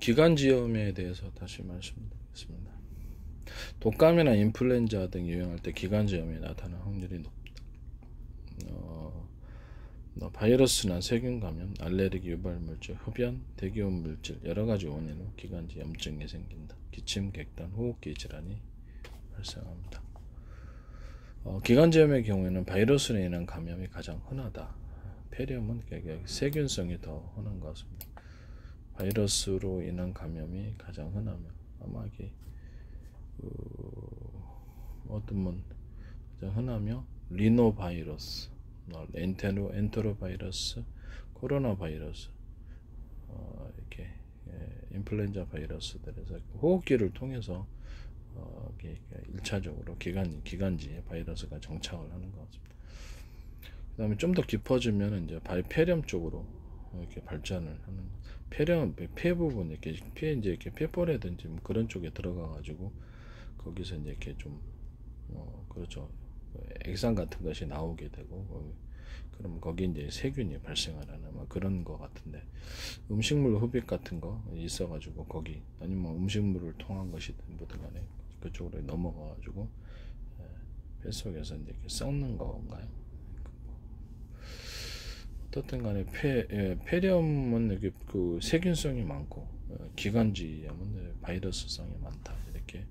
기관지염에 대해서 다시 말씀드리겠습니다. 독감이나 인플루엔자 등 유행할 때 기관지염이 나타날 확률이 높다. 바이러스나 세균 감염, 알레르기 유발 물질, 흡연, 대기온 물질 여러 가지 원인으로 기관지염증이 생긴다. 기침, 객단, 호흡기 질환이 발생합니다. 기관지염의 경우에는 바이러스로 인한 감염이 가장 흔하다. 폐렴은 세균성이 더 흔한 것 같습니다. 바이러스로 인한 감염이 가장 흔하며 아마 이게 어떤 분 가장 흔하며 리노바이러스, 엔테로바이러스, 코로나 바이러스, 이렇게 인플루엔자 바이러스들에서 호흡기를 통해서 1차적으로 기관지에 바이러스가 정착을 하는 것 같습니다. 그 다음에 좀 더 깊어지면 이제 폐렴 쪽으로 이렇게 발전을 하는, 폐렴, 폐 부분, 이렇게 폐포라든지 뭐 그런 쪽에 들어가가지고 거기서 이제 이렇게 좀, 그렇죠. 액상 같은 것이 나오게 되고, 그러면 거기 이제 세균이 발생을 하는 뭐 그런 거 같은데, 음식물 흡입 같은 거 있어가지고 거기, 아니면 음식물을 통한 것이든 뭐든 간에 그쪽으로 넘어가가지고 폐 속에서 이제 이렇게 썩는 건가요? 어떻든 간에 폐렴은 이렇게 그 세균성이 많고, 기관지염은 바이러스성이 많다. 이렇게.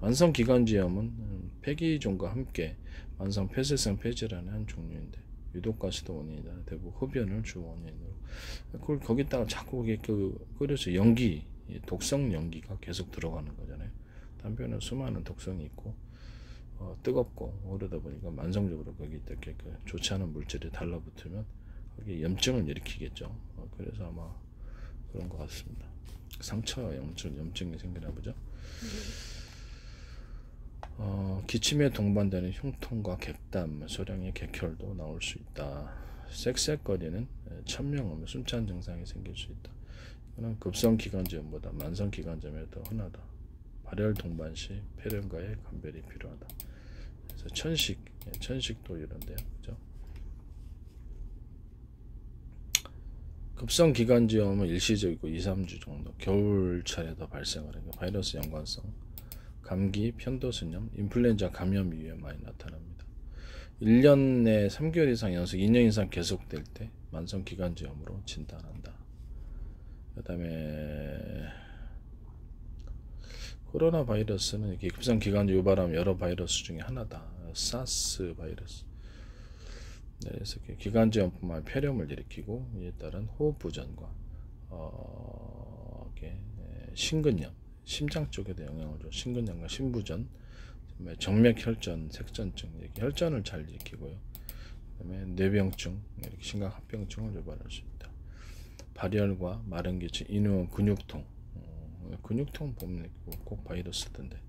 만성 기관지염은 폐기종과 함께 만성 폐쇄성 폐질환의 한 종류인데, 유독가시도 원인이다. 대부분 흡연을 주 원인으로. 그걸 거기다가 자꾸 끓여서 연기, 독성 연기가 계속 들어가는 거잖아요. 담배는 수많은 독성이 있고, 뜨겁고 그러다 보니까 만성적으로 거기 이렇게 좋지 않은 물질이 달라붙으면 거기 염증을 일으키겠죠. 그래서 아마 그런 것 같습니다. 상처 염증이 생기나 보죠. 기침에 동반되는 흉통과 객담, 소량의 객혈도 나올 수 있다. 쌕쌕거리는 천명하면 숨찬 증상이 생길 수 있다. 이거는 급성 기관지염보다 만성 기관지염이 더 흔하다. 발열 동반 시 폐렴과의 감별이 필요하다. 그래서 천식도 이런데요, 그죠? 급성 기관지염은 일시적이고 2-3주 정도, 겨울철에 더 발생을 해요. 바이러스 연관성, 감기, 편도선염, 인플루엔자 감염 이후에 많이 나타납니다. 1년 내 3개월 이상 연속 2년 이상 계속될 때 만성 기관지염으로 진단한다. 그 다음에 코로나 바이러스는 급성 기관지 유발하는 여러 바이러스 중에 하나다. 사스 바이러스. 그래서 기관지염뿐만 아니라 폐렴을 일으키고, 이에 따른 호흡 부전과 심근염, 심장 쪽에도 영향을 줘. 심근염과 심부전, 정맥혈전, 색전증, 이렇게 혈전을 잘 일으키고요. 그다음에 뇌병증, 이렇게 심각합병증을 유발할 수 있다. 발열과 마른 기침, 인후 근육통. 근육통 보면 꼭 바이러스던데,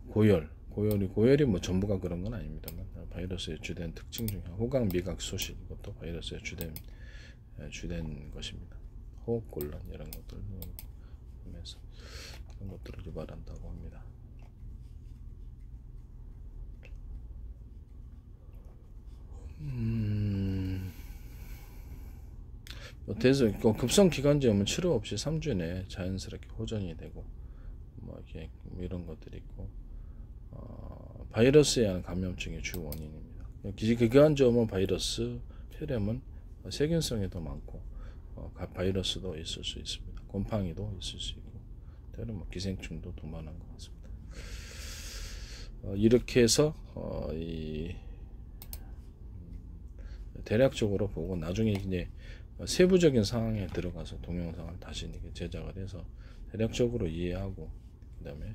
고열이 뭐 전부가 그런 건 아닙니다만 바이러스의 주된 특징 중에 호각, 미각, 소실, 이것도 바이러스의 주된 것입니다. 호흡곤란 이런 것들 하면서 그런 것들을 유발한다고 합니다. 그래서 급성 기관지염은 치료 없이 3주 내에 자연스럽게 호전이 되고, 이렇게 이런 것들이 있고, 바이러스에 의한 감염증의 주 원인입니다. 기관지염은 바이러스, 폐렴은 세균성이 더 많고, 바이러스도 있을 수 있습니다. 곰팡이도 있을 수 있고, 때로는 기생충도 동반한 것 같습니다. 이렇게 해서 대략적으로 보고, 나중에 이제 세부적인 상황에 들어가서 동영상을 다시 제작을 해서 대략적으로 이해하고, 그 다음에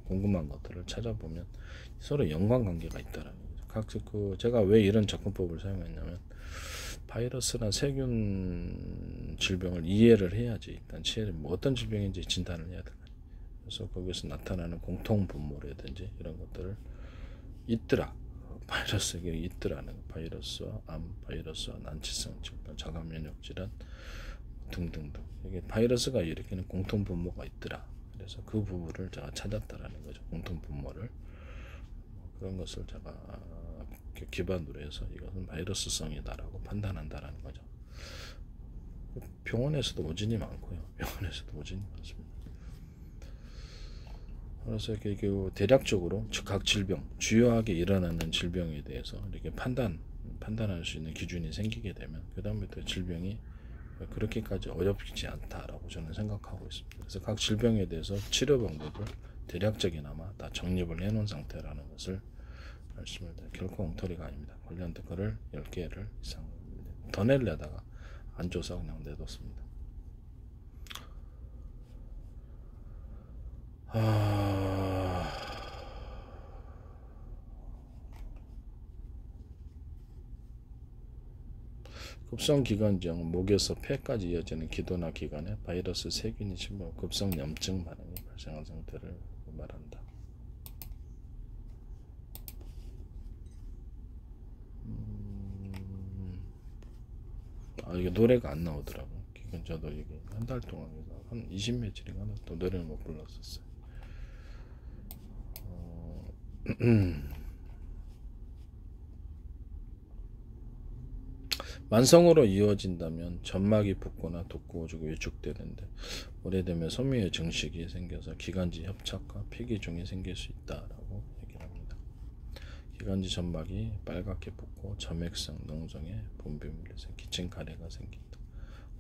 궁금한 것들을 찾아보면 서로 연관관계가 있다라는 거죠. 제가 왜 이런 접근법을 사용했냐면, 바이러스나 세균 질병을 이해를 해야지 일단 어떤 질병인지 진단을 해야 되거든요. 그래서 거기서 나타나는 공통 분모라든지 이런 것들을 있더라. 바이러스가 있더라는, 바이러스와 암, 바이러스와 난치성 질병, 자가 면역 질환 등등등, 이게 바이러스가 일으키는 공통 분모가 있더라. 그래서 그 부분을 제가 찾았다라는 거죠. 공통 분모를. 그런 것을 제가 기반으로 해서 이것은 바이러스성이다라고 판단한다라는 거죠. 병원에서도 오진이 많고요. 병원에서도 오진이 많습니다. 그래서 이렇게 대략적으로 각 질병, 주요하게 일어나는 질병에 대해서 이렇게 판단할 수 있는 기준이 생기게 되면 그 다음부터 질병이 그렇게까지 어렵지 않다라고 저는 생각하고 있습니다. 그래서 각 질병에 대해서 치료 방법을 대략적이나마 다 정립을 해놓은 상태라는 것을 말씀을 드려요. 결코 엉터리가 아닙니다. 관련 댓글을 10개를 이상 더 내려다가 안 줘서 그냥 내뒀습니다. 급성기관지염은 목에서 폐까지 이어지는 기도나 기관에 바이러스 세균이 침범 급성염증 반응이 발생한 상태를 말한다. 이게 노래가 안 나오더라고요. 그건 저도 이게 한 달 동안 한 20며칠인가 또 노래를 못 불렀었어요. 만성으로 이어진다면 점막이 붓거나 돋구어지고 위축되는데 오래되면 섬유의 증식이 생겨서 기관지 협착과 폐기종이 생길 수 있다라고 얘기를 합니다. 기관지 점막이 빨갛게 붓고 점액성 농성에 분비물에서 기침 가래가 생긴다.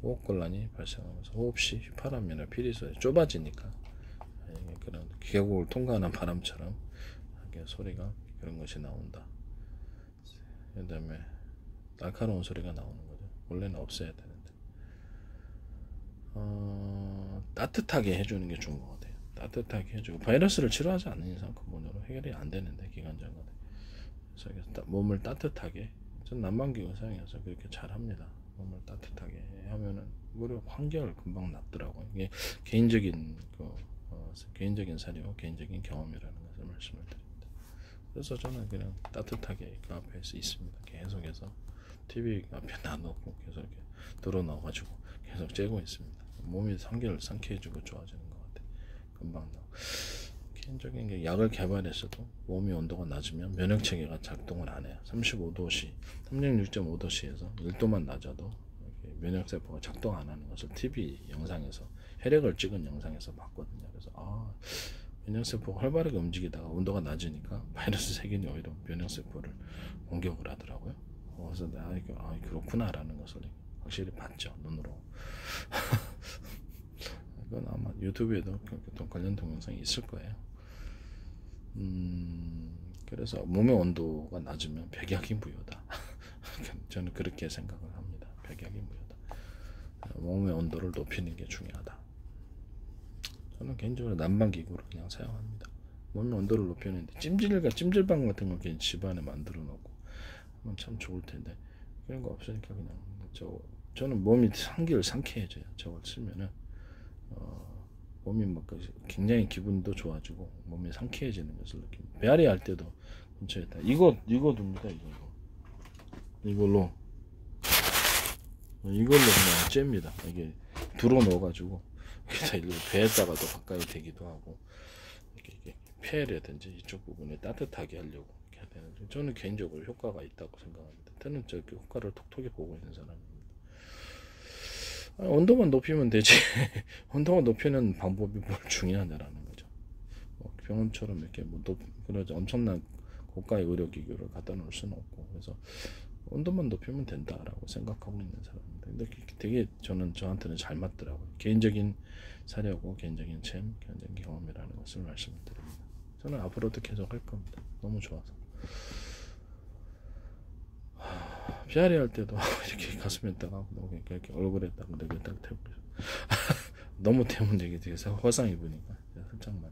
호흡곤란이 발생하면서 호흡시 휘파람이나 피리소리 좁아지니까 그런 계곡을 통과하는 바람처럼 소리가 그런 것이 나온다. 그 다음에 날카로운 소리가 나오는 거죠. 원래는 없어야 되는데 따뜻하게 해주는 게 좋은 것 같아요. 따뜻하게 해주고 바이러스를 치료하지 않는 이상 근본으로 해결이 안 되는데 기관장은 그래서 몸을 따뜻하게 전 난방기 의사용해서 그렇게 잘 합니다. 몸을 따뜻하게 하면은 무려 한결 금방 낫더라고요. 이게 개인적인 개인적인 사례와 개인적인 경험이라는 것을 말씀을 드립니다. 그래서 저는 그냥 따뜻하게 그 앞에서 있습니다. 계속해서 TV 앞에 놔놓고 계속 이렇게 들어 넣어가지고 계속 쬐고 있습니다. 몸이 한결 상쾌해지고 좋아지는 것 같아요. 금방 나. 개인적인 게 약을 개발했어도 몸의 온도가 낮으면 면역체계가 작동을 안 해요. 35도씨, 36.5도씨에서 1도만 낮아도 면역세포가 작동 안 하는 것을 TV 영상에서 혈액을 찍은 영상에서 봤거든요. 그래서 면역세포가 활발하게 움직이다가 온도가 낮으니까 바이러스 세균이 오히려 면역세포를 공격을 하더라고요. 그래서 그렇구나라는 것을 확실히 봤죠, 눈으로. 이건 아마 유튜브에도 관련 동영상이 있을 거예요. 그래서 몸의 온도가 낮으면 백약이 무효다. 저는 그렇게 생각을 합니다. 백약이 무효다. 몸의 온도를 높이는 게 중요하다. 저는 개인적으로 난방기구를 그냥 사용합니다. 몸의 온도를 높이는데 찜질방 같은 거 그냥 집안에 만들어 놓고 하면 참 좋을 텐데 그런 거 없으니까 그냥 저는 몸이 한결 상쾌해져요. 저걸 쓰면은 몸이 굉장히 기분도 좋아지고 몸이 상쾌해지는 것을 느낍니다. 배앓이 할 때도 근처에다 이거 둡니다. 이걸로 그냥 잽니다. 이게 들어 넣어가지고 배에다가도 가까이 대기도 하고 이렇게 폐라든지 이쪽 부분에 따뜻하게 하려고 이렇게 해야 되는데 저는 개인적으로 효과가 있다고 생각합니다. 저는 효과를 톡톡히 보고 있는 사람입니다. 온도만 높이면 되지. 온도만 높이는 방법이 뭘 중요하냐라는 거죠. 병원처럼 이렇게 그러지 엄청난 고가의 의료기구를 갖다 놓을 수는 없고 그래서 온도만 높이면 된다라고 생각하고 있는 사람입니다. 근데 되게 저한테는 잘 맞더라고요. 개인적인 사례고 개인적인 개인적인 경험이라는 것을 말씀드립니다. 저는 앞으로도 계속 할 겁니다. 너무 좋아서. 피아리 할 때도 이렇게 가슴에다가 이렇게 얼굴에다가 이렇게 딱 대고 너무 태우면 되게 화상 입으니까 살짝만.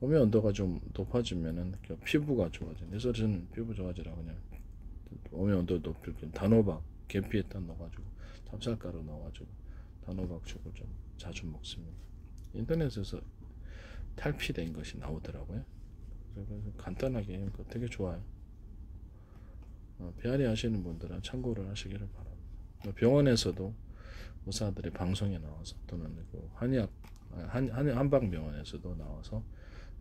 몸의 온도가 좀 높아지면은 피부가 좋아져. 그래서 저는 피부 좋아지라고 그냥 몸의 온도 높일 단호박 계피에다 넣어가지고 찹쌀가루 넣어가지고 단호박죽을 좀 자주 먹습니다. 인터넷에서 탈피된 것이 나오더라고요. 그래서 간단하게 되게 좋아요. 배앓이 하시는 분들은 참고를 하시기를 바랍니다. 병원에서도 의사들이 방송에 나와서 또는 한방병원에서도 나와서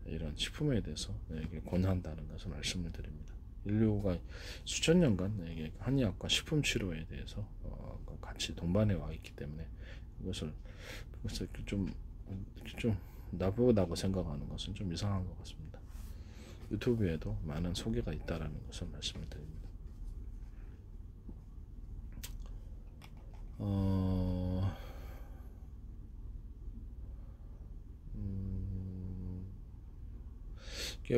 이런 식품에 대해서 권한다는 것을 말씀을 드립니다. 인류가 수천 년간 이게 한의학과 식품 치료에 대해서 같이 동반해 와 있기 때문에 그것을 좀 나쁘다고 생각하는 것은 좀 이상한 것 같습니다. 유튜브에도 많은 소개가 있다라는 것을 말씀을 드립니다.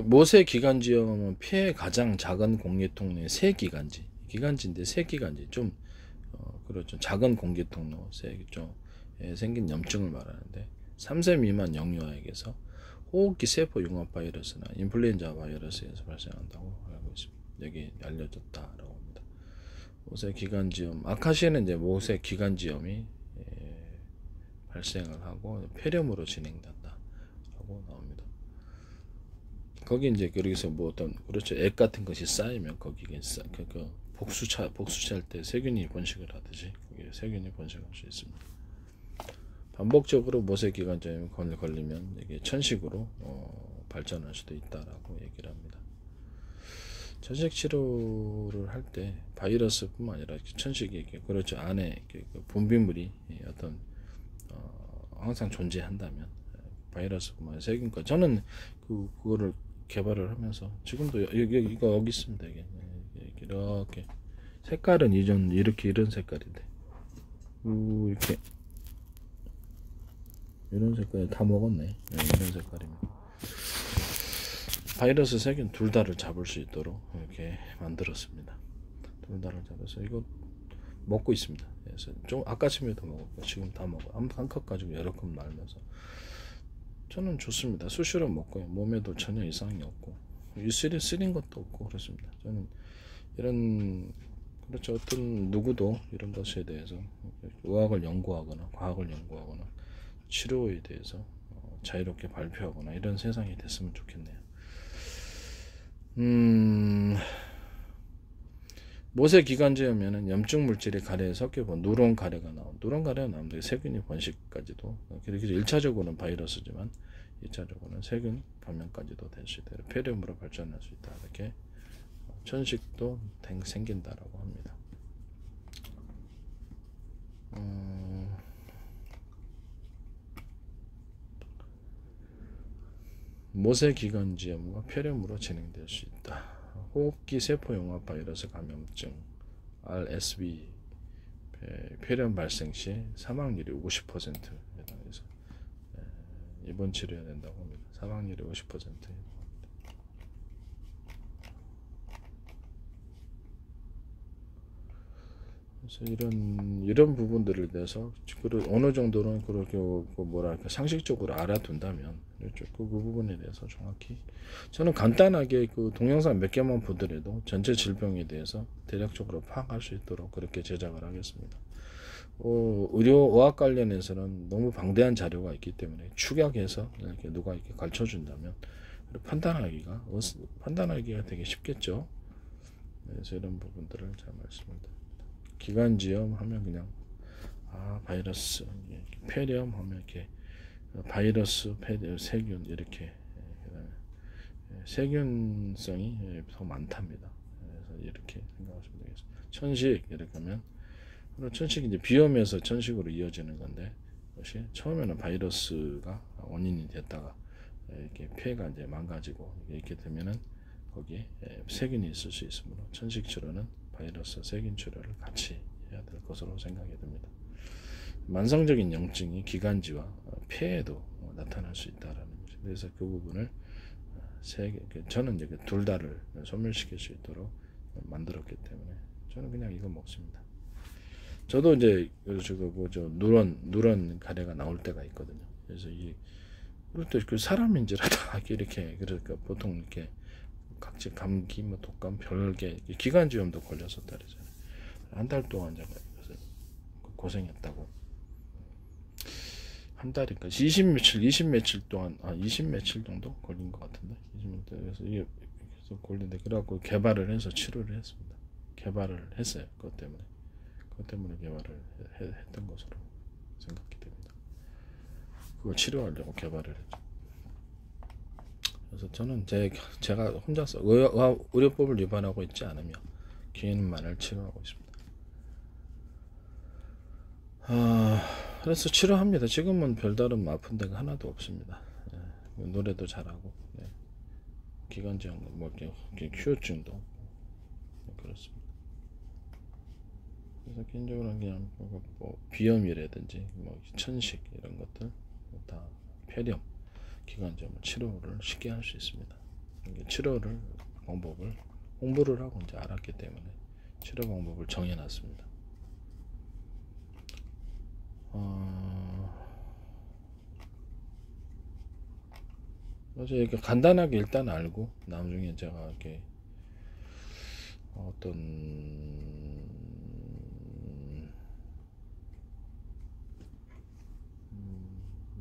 모세 기관지염은 폐의 가장 작은 공기통로의 새 기관지, 기관지인데 새 기관지 좀 그렇죠. 작은 공기통로 에 생긴 염증을 말하는데 3세 미만 영유아에게서 호흡기 세포 융합 바이러스나 인플루엔자 바이러스에서 발생한다고 알고 있습니다. 여기 알려졌다라고 합니다. 모세 기관지염, 아카시아는 이제 모세 기관지염이 발생을 하고 폐렴으로 진행된다라고 나옵니다. 거기 이제 그러기서 뭐 어떤 그렇죠 액 같은 것이 쌓이면 거기에 복수할 때 세균이 번식을 하듯이 거기에 세균이 번식할 수 있습니다. 반복적으로 모세기관지염에 걸리면 이게 천식으로 발전할 수도 있다라고 얘기를 합니다. 천식 치료를 할 때 바이러스뿐만 아니라 천식이 그렇죠 안에 분비물이 어떤 항상 존재한다면 바이러스뿐만 아니라 세균과 저는 그거를 개발을 하면서 지금도 여기 있습니다. 이게 이렇게 색깔은 이런 색깔인데 이렇게 이런 색깔 다 먹었네. 이런 색깔입니다. 바이러스 세균 둘 다를 잡을 수 있도록 이렇게 만들었습니다. 둘 다를 잡아서 이거 먹고 있습니다. 그래서 좀 아까쯤에도 먹었고 지금 다 먹어. 한 컵 가지고 여러 컵 말면서 저는 좋습니다. 수시로 먹고요. 몸에도 전혀 이상이 없고 쓰린 것도 없고 그렇습니다. 저는 이런 그렇죠. 어떤 누구도 이런 것에 대해서 의학을 연구하거나 과학을 연구하거나 치료에 대해서 자유롭게 발표하거나 이런 세상이 됐으면 좋겠네요. 모세 기관지염에는 염증 물질이 가래에 섞여서 누런 가래가 나오는데 세균이 번식까지도 그렇게 1차적으로는 바이러스지만 2차적으로는 세균 감염까지도 될 수 있다. 폐렴으로 발전할 수 있다. 이렇게 천식도 생긴다라고 합니다. 모세 기관지염과 폐렴으로 진행될 수 있다. 호흡기 세포 융합 바이러스 감염증 RSV 폐렴 발생 시 사망률이 50%에 해당해서 입원 치료해야 된다고 합니다. 사망률이 50%. 그래서 이런 부분들에 대해서 어느 정도는 그렇게 뭐랄까 상식적으로 알아둔다면 그 부분에 대해서 정확히 저는 간단하게 그 동영상 몇 개만 보더라도 전체 질병에 대해서 대략적으로 파악할 수 있도록 그렇게 제작을 하겠습니다. 의학 관련해서는 너무 방대한 자료가 있기 때문에 축약해서 이렇게 누가 이렇게 가르쳐 준다면 판단하기가 되게 쉽겠죠. 그래서 이런 부분들을 잘 말씀드립니다. 기관지염 하면 그냥 바이러스, 폐렴 하면 이렇게 바이러스, 세균 이렇게 세균성이 더 많답니다. 그래서 이렇게 생각하시면 되겠습니다. 천식 이렇게 하면 천식이 이제 비염에서 천식으로 이어지는 건데 그것이 처음에는 바이러스가 원인이 됐다가 이렇게 폐가 이제 망가지고 이렇게 되면은 거기에 세균이 있을 수 있으므로 천식 치료는 바이러스 세균 치료를 같이 해야 될 것으로 생각이 듭니다. 만성적인 염증이 기관지와 폐에도 나타날 수 있다라는 거죠. 그래서 그 부분을 저는 이제 둘 다를 소멸시킬 수 있도록 만들었기 때문에 저는 그냥 이거 먹습니다. 저도 이제 누런 가래가 나올 때가 있거든요. 그래서 그럴 때 그 사람인 줄 알아 이렇게 그러니까 보통 이렇게 각질 감기, 독감, 별개 기관지염도 걸렸었다 그러잖아요. 한 달 동안 제가 고생했다고. 한 달인가 20 며칠 동안 20 며칠 정도 걸린 것 같은데 20며칠 그래서 이게 계속 걸린데 그래갖고 개발을 해서 치료를 했습니다. 개발을 했어요. 그것 때문에 개발을 했던 것으로 생각이 됩니다. 그걸 치료하려고 개발을 했죠. 그래서 저는 제가 혼자서 의료법을 위반하고 있지 않으며 기인만을 치료하고 있습니다. 그래서 치료합니다. 지금은 별다른 아픈 데가 하나도 없습니다. 노래도 잘하고, 기관지염, 휴증도 없고, 그렇습니다. 그래서 개인적으로는 그냥 비염이라든지 천식 이런 것들 다 폐렴, 기관지염 치료를 쉽게 할 수 있습니다. 치료를 방법을 공부를 하고 이제 알았기 때문에 치료 방법을 정해놨습니다. 그래서 이렇게 간단하게 일단 알고 나중에 제가 이렇게 어떤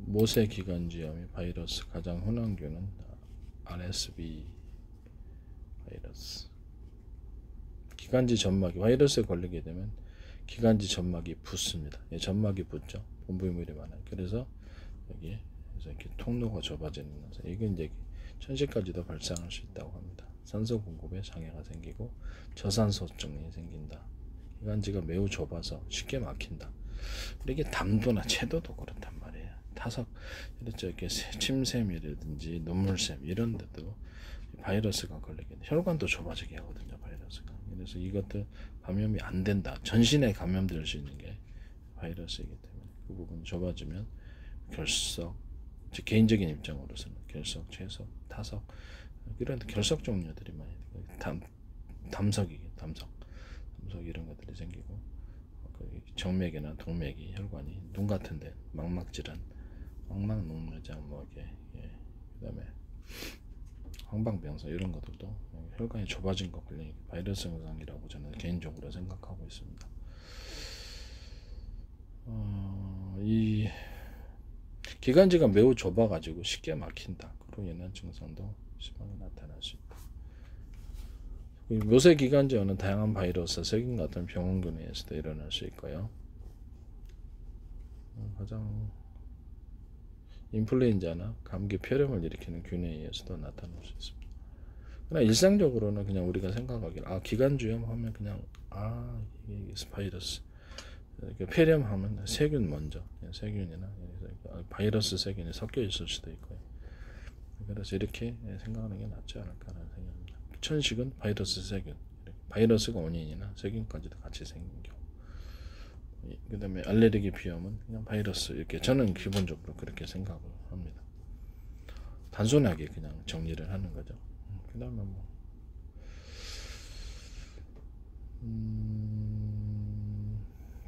모세기관지염의 바이러스 가장 흔한 균은 RSV 바이러스. 기관지 점막이 바이러스에 걸리게 되면 기관지 점막이 붓습니다. 점막이 붓죠. 분비물이 많아요. 그래서 여기에 이렇게 통로가 좁아지는 거죠. 이건 이제 천식까지도 발생할 수 있다고 합니다. 산소 공급에 장애가 생기고 저산소증이 생긴다. 기관지가 매우 좁아서 쉽게 막힌다. 이게 담도나 채도도 그렇단 말이에요. 타석, 이렇게 침샘이라든지 눈물샘 이런 데도 바이러스가 걸리게 돼. 혈관도 좁아지게 하거든요. 바이러스가. 그래서 이것도 감염이 안 된다. 전신에 감염될 수 있는 게 바이러스이기 때문에 그 부분 좁아지면 결석, 제 개인적인 입장으로서는 결석, 채석, 타석 이런 결석 종류들이 많이 담석 이런 것들이 생기고 정맥이나 동맥이 혈관이 눈 같은데 망막질환, 망막농내장 그다음에 황방병사 이런 것들도 혈관이 좁아진 것 관련 바이러스 현상이라고 저는 개인적으로 생각하고 있습니다. 이 기관지가 매우 좁아가지고 쉽게 막힌다. 그로 인한 증상도 심하게 나타날 수 있다. 묘세기관지염은 다양한 바이러스, 세균 같은 병원균에 의해서도 일어날 수 있고요. 가장 인플루엔자나 감기 폐렴을 일으키는 균에 의해서도 나타날 수 있습니다. 그러나 일상적으로는 그냥 우리가 생각하기에 기관주염 하면 그냥 이게 바이러스, 폐렴 하면 세균 먼저, 세균이나 바이러스 세균이 섞여 있을 수도 있고요. 그래서 이렇게 생각하는 게 낫지 않을까라는 생각입니다. 천식은 바이러스 세균, 바이러스가 원인이나 세균까지도 같이 생긴 경우. 그 다음에 알레르기 비염은 그냥 바이러스, 이렇게 저는 기본적으로 그렇게 생각을 합니다. 단순하게 그냥 정리를 하는 거죠. 그 다음에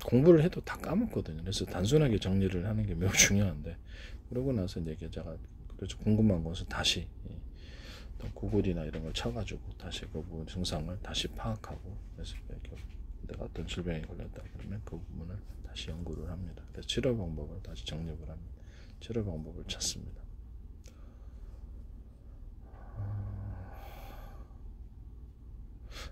공부를 해도 다 까먹거든요. 그래서 단순하게 정리를 하는 게 매우 중요한데, 그러고 나서 이제 제가 그래서 궁금한 것을 다시 구글이나 이런 걸 쳐가지고 다시 그 부분 증상을 다시 파악하고, 그래서 내가 어떤 질병에 걸렸다 그러면 그 부분을 다시 연구를 합니다. 그래서 치료 방법을 다시 정립을 합니다. 치료 방법을 찾습니다.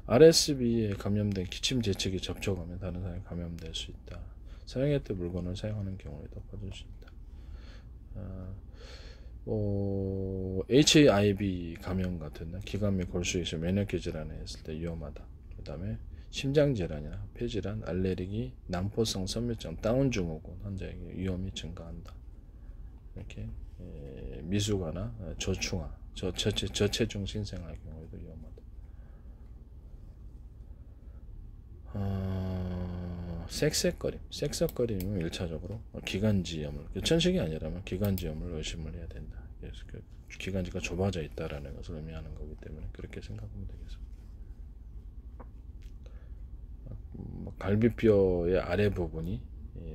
RSV에 감염된 기침 재채기 접촉하면 다른 사람이 감염될 수 있다. 사용했던 물건을 사용하는 경우에도 퍼질 수 있다. HIV 감염 같은 기관 및 골수에서 면역계 질환에 있을 때 위험하다. 그 다음에 심장질환이나 폐질환, 알레르기, 난포성 선멸증, 다운 증후군 환자에게 위험이 증가한다. 이렇게 미숙아나 저충아, 저체중 신생아의 경우에도 위험하다. 쌕쌕거림은 1차적으로 기관지염을, 천식이 아니라면 기관지염을 의심을 해야 된다. 그래서 기관지가 좁아져 있다라는 것을 의미하는 거기 때문에 그렇게 생각하면 되겠습니다. 갈비뼈의 아래 부분이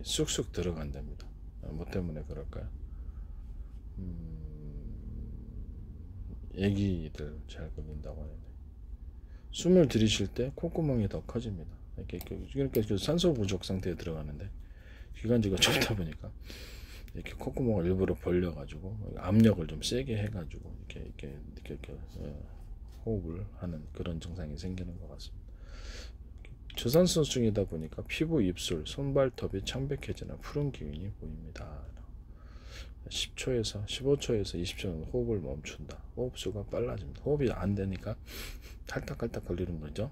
쑥쑥 들어간답니다. 뭐 때문에 그럴까요? 애기들 잘 걸린다고 하는데, 숨을 들이쉴 때 콧구멍이 더 커집니다. 그러니까 산소 부족 상태에 들어가는데 기관지가 좁다 보니까 이렇게 콧구멍을 일부러 벌려가지고 압력을 좀 세게 해가지고 이렇게 호흡을 하는 그런 증상이 생기는 것 같습니다. 저산소증이다 보니까 피부, 입술, 손발톱이 창백해지는 푸른 기운이 보입니다. 10초에서 15초에서 20초는 호흡을 멈춘다. 호흡수가 빨라집니다. 호흡이 안 되니까 탈딱탈딱 걸리는 거죠.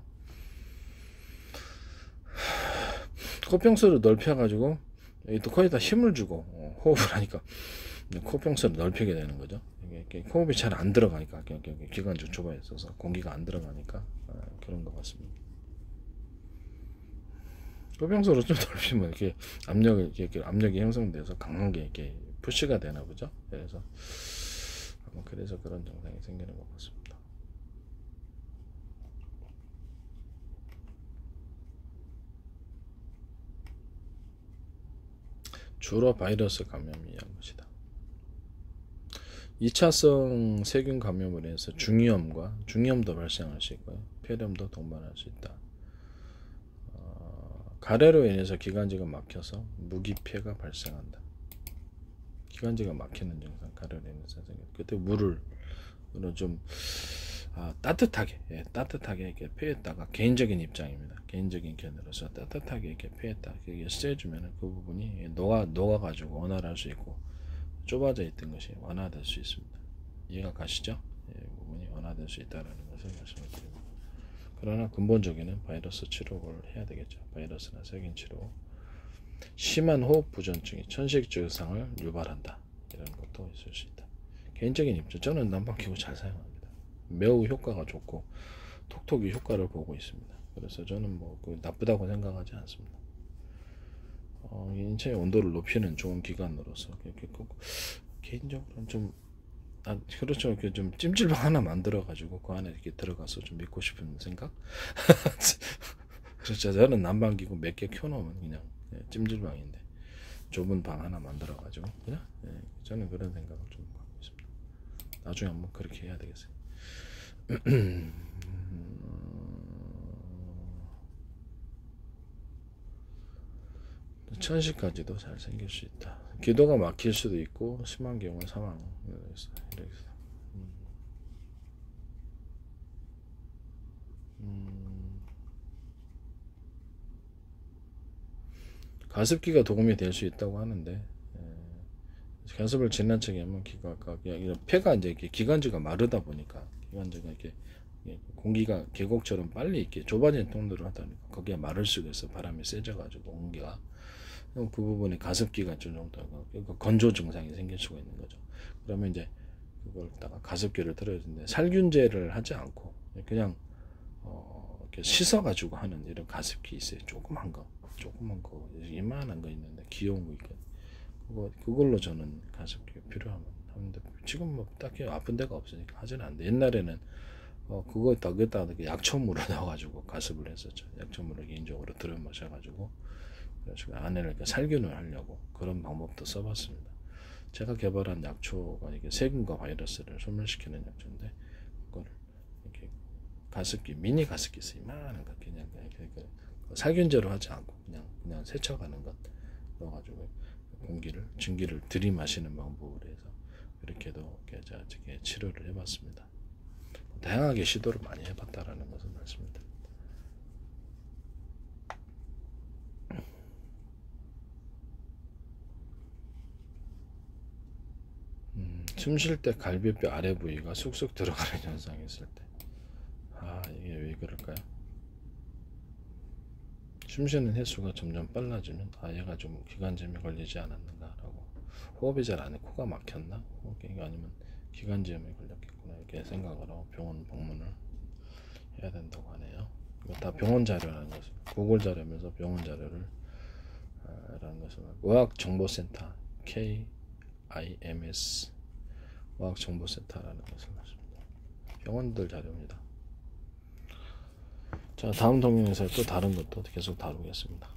코평수를 넓혀가지고 또 거기다 힘을 주고 호흡을 하니까 코평수를 넓히게 되는 거죠. 이게 호흡이 잘 안 들어가니까 기관지 좁아 있어서 공기가 안 들어가니까 그런 것 같습니다. 코평수를 좀 넓히면 이렇게 압력이 형성돼서 강한 게 이렇게 푸시가 되나 보죠. 그래서 아마 그래서 그런 증상이 생기는 것 같습니다. 주로 바이러스 감염이 의한 것이다. 2차성 세균 감염으로 인해서 중이염도 발생할 수 있고요. 폐렴도 동반할 수 있다. 가래로 인해서 기관지가 막혀서 무기폐가 발생한다. 기관지가 막히는 증상, 가래로 인해서 생겨. 그때 물을 좀 따뜻하게 이렇게 폐했다가 개인적인 입장입니다. 개인적인 견해로서 따뜻하게 이렇게 폐했다. 이게 쐬주면 그 부분이 녹아가지고 원활할 수 있고 좁아져 있던 것이 완화될 수 있습니다. 이해가 가시죠? 이 부분이 완화될 수 있다는 것을 말씀을 드립니다. 그러나 근본적인 바이러스 치료를 해야 되겠죠. 바이러스나 세균 치료. 심한 호흡 부전증이 천식 증상을 유발한다. 이런 것도 있을 수 있다. 개인적인 입장, 저는 난방기구 잘 사용합니다. 매우 효과가 좋고 톡톡이 효과를 보고 있습니다. 그래서 저는 나쁘다고 생각하지 않습니다. 인체의 온도를 높이는 좋은 기관으로서 개인적으로는 좀 그렇죠. 좀 찜질방 하나 만들어 가지고 그 안에 이렇게 들어가서 좀 믿고 싶은 생각. 그렇죠. 저는 난방기구 몇 개 켜놓으면 그냥 찜질방인데 좁은 방 하나 만들어 가지고 그냥 저는 그런 생각을 좀 하고 있습니다. 나중에 한번 그렇게 해야 되겠어요. 천식까지도 잘 생길 수 있다. 기도가 막힐 수도 있고 심한 경우는 사망. 가습기가 도움이 될 수 있다고 하는데 가습을 지나치게 하면 폐가 이제 기관지가 마르다 보니까 기관지가 이렇게 공기가 계곡처럼 빨리 이렇게 좁아진 통로로 하다 보니까 거기에 마를 수가 있어. 바람이 세져가지고 공기가 그 부분에 가습기가 좀 정도 건조 증상이 생길 수가 있는 거죠. 그러면 이제 그걸다가 가습기를 들어주는데 살균제를 하지 않고 그냥 이렇게 씻어가지고 하는 이런 가습기 있어요. 조그만 거 이만한 거 있는데 귀여운 거 있거든요. 그걸로 저는 가습기가 필요하면 하는데 지금 딱히 아픈 데가 없으니까 하지는 않는데 옛날에는 거기다 약초물을 넣어가지고 가습을 했었죠. 약초물을 개인적으로 들여 마셔가지고 그래서 안에를 살균을 하려고 그런 방법도 써봤습니다. 제가 개발한 약초가 이게 세균과 바이러스를 소멸시키는 약초인데 그거를 이렇게 가습기 미니 가습기 있어요. 이만한 거 그냥 살균제로 하지 않고 그냥 세척하는 것 넣어가지고 증기를 들이마시는 방법으로 해서 이렇게도 이렇게 치료를 해봤습니다. 다양하게 시도를 많이 해봤다라는 것을 말씀드립니다. 숨 쉴 때 갈비뼈 아래 부위가 쑥쑥 들어가는 현상이 있을 때 이게 왜 그럴까요? 숨 쉬는 횟수가 점점 빨라지면 얘가 좀 기관지염에 걸리지 않았는가라고 호흡이 잘 안 해 코가 막혔나? 아니면 기관지염에 걸렸겠구나 이렇게 생각을 하고 병원 방문을 해야 된다고 하네요. 이거 다 병원 자료라는 것을 구글 자료면서 병원 자료를 라는 것을 의학정보센터 KIMS 의학정보센터라는 것을 말씀입니다. 병원들 자료입니다. 자, 다음 동영상에서 또 다른 것도 계속 다루겠습니다.